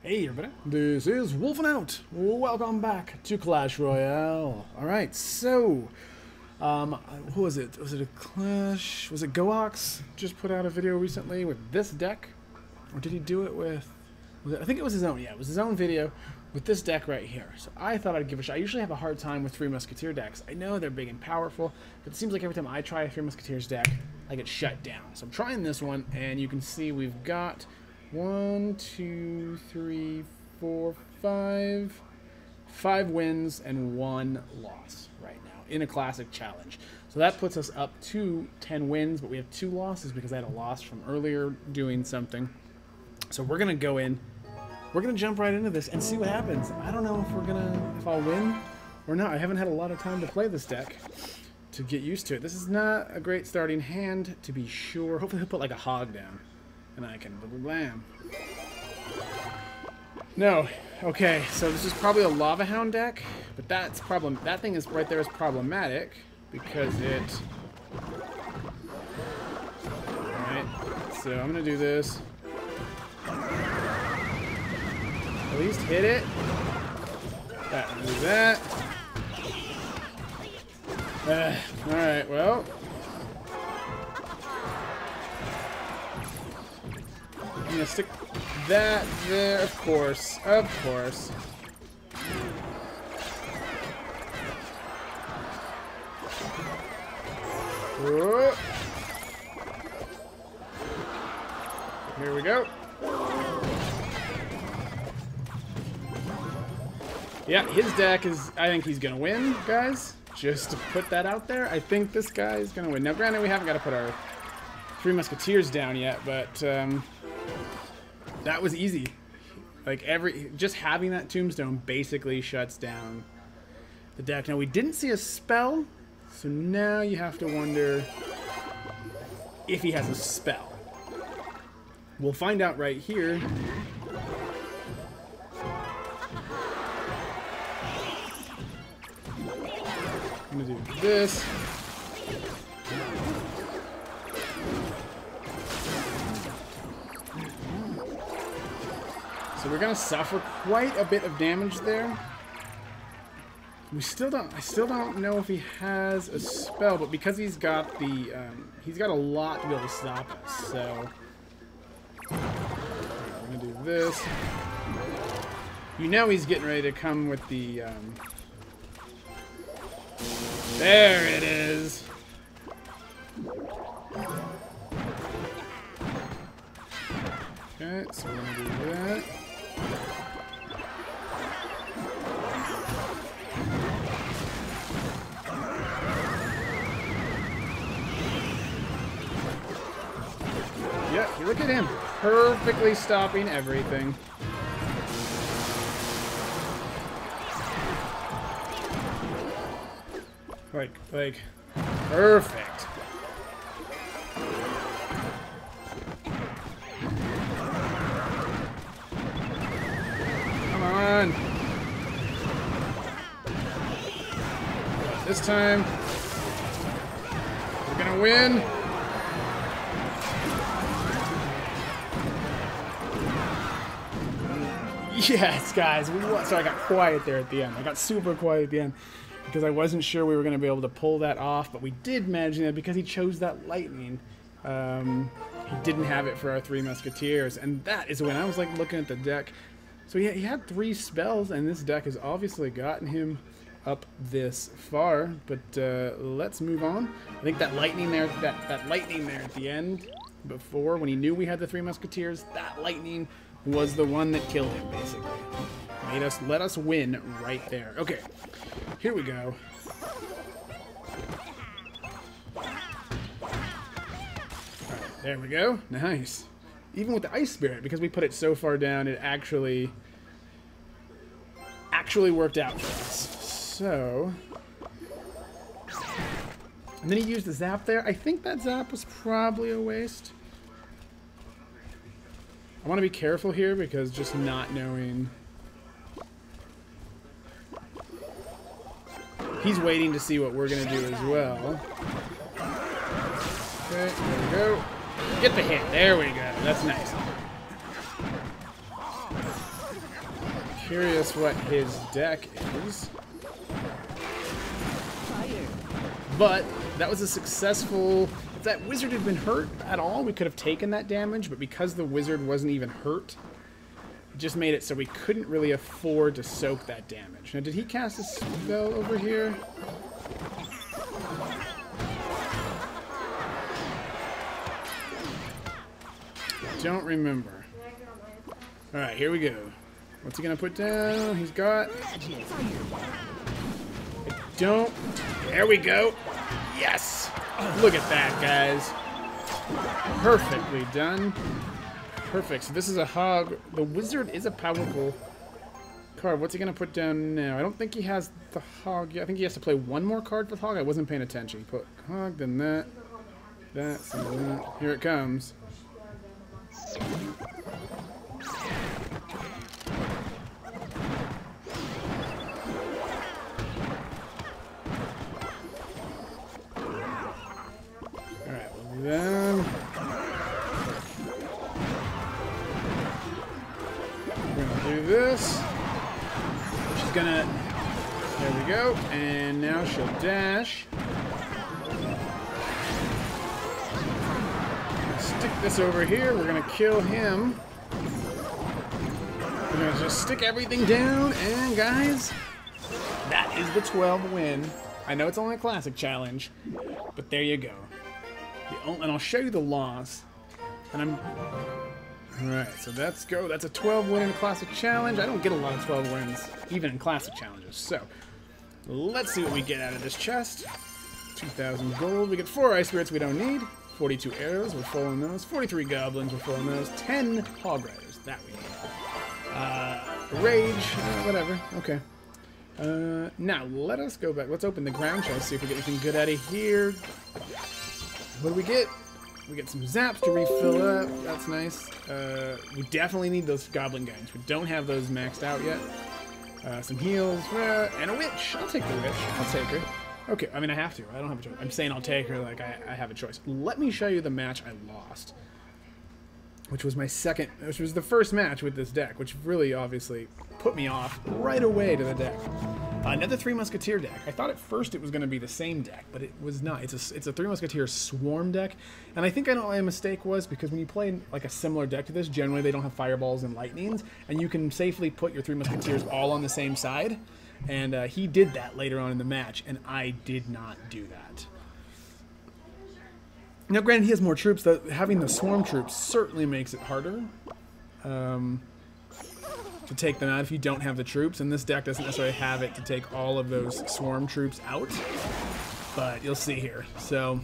Hey everybody, this is Wolfenout. Welcome back to Clash Royale. Alright, so, who was it? Was it a Clash? Was it Goax? Just put out a video recently with this deck? Or did he do it with, I think it was his own, yeah, it was his own video with this deck right here. So I thought I'd give it a shot. I usually have a hard time with 3 Musketeer decks. I know they're big and powerful, but it seems like every time I try a 3 Musketeers deck, I get shut down. So I'm trying this one, and you can see we've got 1, 2, 3, 4, 5. 5 wins and 1 loss right now in a classic challenge. So that puts us up to 10 wins, but we have 2 losses because I had a loss from earlier doing something. So we're gonna go in. We're gonna jump right into this and see what happens. I don't know if I'll win or not. I haven't had a lot of time to play this deck to get used to it. This is not a great starting hand, to be sure. Hopefully he'll put like a hog down and I can blam. No. Okay, so this is probably a Lava Hound deck, but that's that thing is right there is problematic because it. Alright, so I'm gonna do this. At least hit it. Do that. Alright, well. I'm gonna stick that there, of course. Of course. Whoa. Here we go. Yeah, his deck is, I think he's gonna win, guys. Just to put that out there, I think this guy is gonna win. Now, granted, we haven't got to put our 3 Musketeers down yet, but that was easy. Like, just having that tombstone basically shuts down the deck. Now, we didn't see a spell, so now you have to wonder if he has a spell. We'll find out right here. I'm gonna do this. So we're gonna suffer quite a bit of damage there. I still don't know if he has a spell, but because he's got he's got a lot to be able to stop us. So I'm gonna do this. You know he's getting ready to come with the. There it is. Okay, so we're gonna do that. Yeah, look at him. Perfectly stopping everything. Like, perfect. Come on. This time, we're gonna win. Yes, guys, we won. So I got quiet there at the end. I got super quiet at the end because I wasn't sure we were going to be able to pull that off, but we did manage that because he chose that lightning. He didn't have it for our 3 Musketeers, and that is when I was like looking at the deck. So he had 3 spells, and this deck has obviously gotten him up this far. But let's move on. I think that lightning there, that lightning there at the end, before when he knew we had the 3 Musketeers, that lightning was the one that killed him, basically. Let us win right there. Okay, here we go. Alright, there we go. Nice. Even with the Ice Spirit, because we put it so far down, it actually worked out for us. So, and then he used the zap there. I think that zap was probably a waste. I want to be careful here because just not knowing. He's waiting to see what we're going to do as well. Okay, there we go. Get the hit. There we go. That's nice. curious what his deck is. But that was a successful... If that wizard had been hurt at all, we could have taken that damage, but because the wizard wasn't even hurt, it just made it so we couldn't really afford to soak that damage. Now, did he cast a spell over here? Don't remember. Alright, here we go. What's he gonna put down? He's got... Don't... There we go. Yes! Look at that, guys. Perfectly done. Perfect. So this is a hog. The wizard is a powerful card. What's he gonna put down now? I don't think he has the hog. I think he has to play one more card for the hog. I wasn't paying attention. He put hog, then that. That, so that. Here it comes. Then we're gonna do this. She's gonna, there we go, and now she'll dash. Stick this over here. We're gonna kill him. We're gonna just stick everything down, and guys, that is the 12 win. I know it's only a classic challenge, but there you go. And I'll show you the loss. And I'm... Alright, so let's go. That's a 12 win in a classic challenge. I don't get a lot of 12 wins, even in classic challenges. So, let's see what we get out of this chest. 2,000 gold. We get 4 ice spirits we don't need. 42 arrows. We're full on those. 43 goblins. We're full on those. 10 hog riders. That we need. Rage. Whatever. Okay. Now, let us go back. Let's open the ground chest, see if we get anything good out of here. What do we get? We get some zaps to refill up. That's nice. We definitely need those goblin guns. We don't have those maxed out yet. Some heals. And a witch. I'll take the witch. I'll take her. Okay, I mean, I have to. I don't have a choice. I'm saying I'll take her like I have a choice. Let me show you the match I lost. Which was my second... Which was the first match with this deck, which really obviously put me off right away to the deck. Another 3 Musketeer deck. I thought at first it was going to be the same deck, but it was not. It's a 3 Musketeer swarm deck, and I think I know what my mistake was, because when you play like a similar deck to this, generally they don't have fireballs and lightnings, and you can safely put your 3 Musketeers all on the same side, and he did that later on in the match, and I did not do that. Now, granted, he has more troops. Having the swarm troops certainly makes it harder to take them out if you don't have the troops, and this deck doesn't necessarily have it to take all of those swarm troops out, but you'll see here. So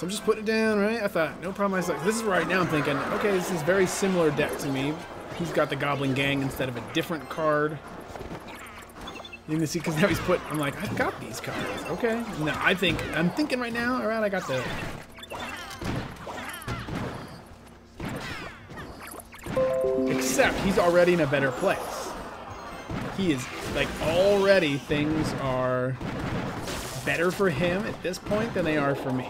I'm just putting it down, right? I thought, no problem. I was like, this is right now I'm thinking, okay, this is very similar deck to me. He's got the Goblin Gang instead of a different card. You can see, because now he's put, I'm like, I've got these cards. Okay. No, I'm thinking right now, all right, I got the... Except he's already in a better place. He is, like, already things are better for him at this point than they are for me.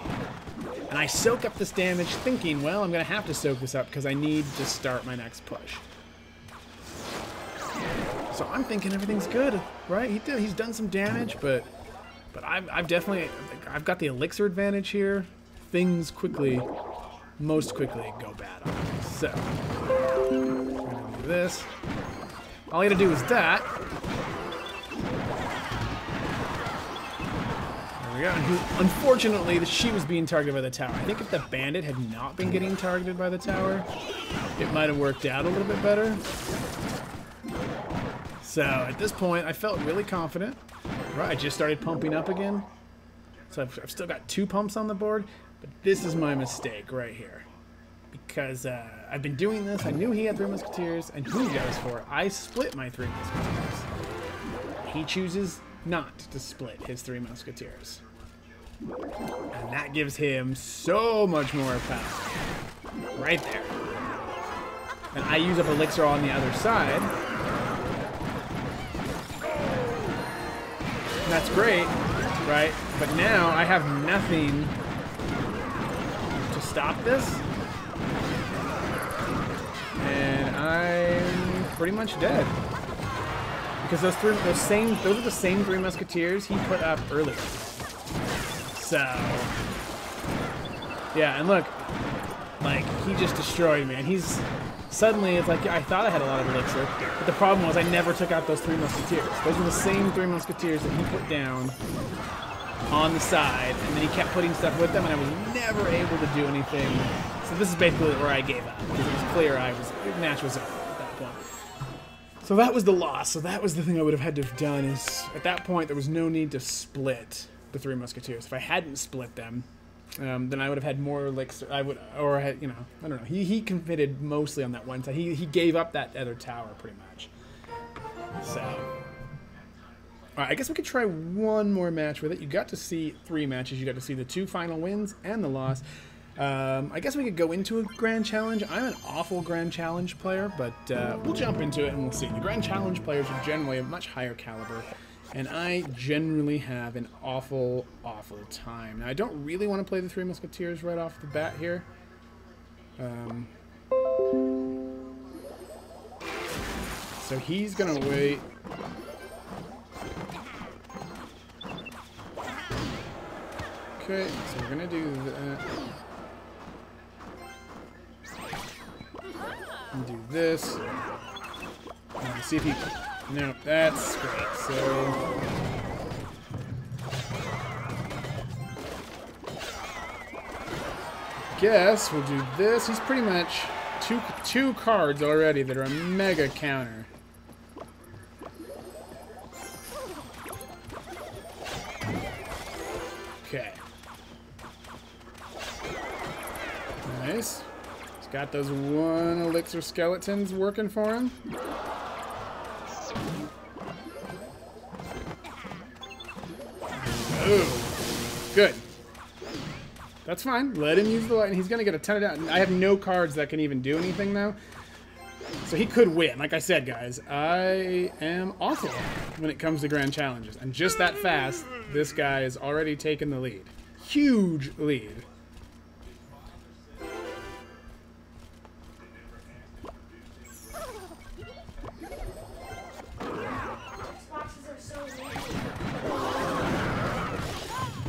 And I soak up this damage thinking, well, I'm going to have to soak this up because I need to start my next push. So I'm thinking everything's good, right? He's done some damage, but I've definitely, I've got the elixir advantage here. Things most quickly go bad on me. So, we're gonna do this. All I gotta do is that. There we go. And unfortunately, she was being targeted by the tower. I think if the bandit had not been getting targeted by the tower, it might have worked out a little bit better. So at this point, I felt really confident. Right, I just started pumping up again. So I've still got 2 pumps on the board, but this is my mistake right here. Because I've been doing this, I knew he had 3 Musketeers, and who goes for it? I split my 3 Musketeers. He chooses not to split his 3 Musketeers. And that gives him so much more power. Right there. And I use up Elixir on the other side. That's great, right? But now I have nothing to stop this. And I'm pretty much dead. Because those are the same 3 musketeers he put up earlier. So yeah, and look, like, he just destroyed me, and he's suddenly, it's like, I thought I had a lot of elixir, but the problem was I never took out those 3 musketeers. Those were the same 3 musketeers that he put down on the side, and then he kept putting stuff with them, and I was never able to do anything. So this is basically where I gave up, because it was clear the match was over at that point. So that was the loss. So that was the thing I would have had to have done, is at that point there was no need to split the 3 musketeers. If I hadn't split them, then I would have had more elixir. I don't know. He committed mostly on that one side. He gave up that other tower pretty much. So, all right, I guess we could try one more match with it. You got to see 3 matches. You got to see the 2 final wins and the loss. I guess we could go into a Grand Challenge. I'm an awful Grand Challenge player, but we'll jump into it and we'll see. The Grand Challenge players are generally of much higher caliber, and I generally have an awful, awful time. Now, I don't really want to play the 3 Musketeers right off the bat here. So he's going to wait. Okay, so we're going to do that. And do this. And see if he... No, that's great. So... guess we'll do this. He's pretty much two cards already that are a mega counter. Okay. Nice. He's got those 1 elixir skeletons working for him. Oh, good. That's fine. Let him use the light, and he's going to get a ton of damage. I have no cards that can even do anything now. So he could win. Like I said, guys, I am awful when it comes to Grand Challenges. And just that fast, this guy has already taken the lead. Huge lead.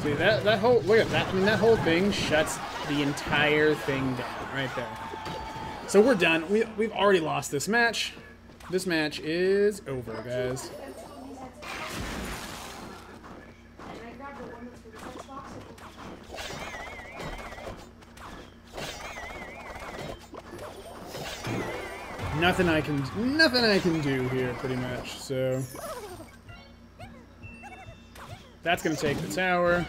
See, that whole, look at that. I mean, that whole thing shuts the entire thing down right there. So we're done. We've already lost this match. This match is over, guys. Nothing I can do here, pretty much. So that's gonna take the tower.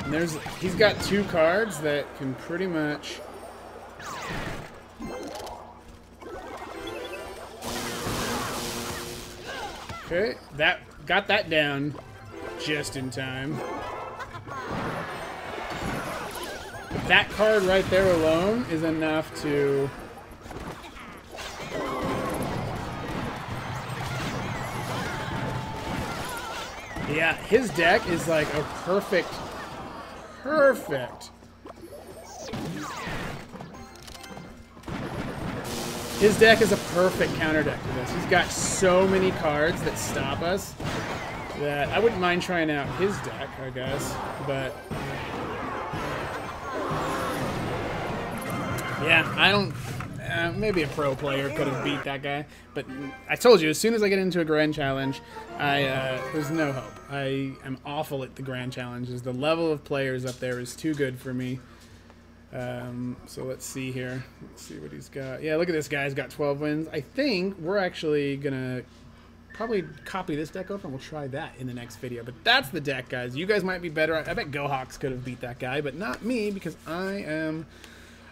And he's got 2 cards that can pretty much okay, that got that down just in time. That card right there alone is enough to yeah, his deck is like a perfect. His deck is a perfect counter deck to this. He's got so many cards that stop us that I wouldn't mind trying out his deck, I guess. But yeah, I don't. Maybe a pro player could have beat that guy, but I told you, as soon as I get into a Grand Challenge, there's no hope. I am awful at the Grand Challenges. The level of players up there is too good for me. So let's see here. Let's see what he's got. Yeah, look at this guy. He's got 12 wins. I think we're actually going to probably copy this deck over, and we'll try that in the next video. But that's the deck, guys. You guys might be better. I bet GoHawks could have beat that guy, but not me, because I am...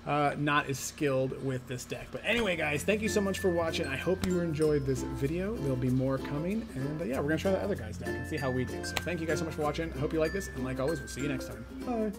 not as skilled with this deck. But anyway, guys, thank you so much for watching. I hope you enjoyed this video. There'll be more coming, and yeah, we're gonna try the other guy's deck and see how we do. So thank you guys so much for watching. I hope you like this, and like always, we'll see you next time. Bye.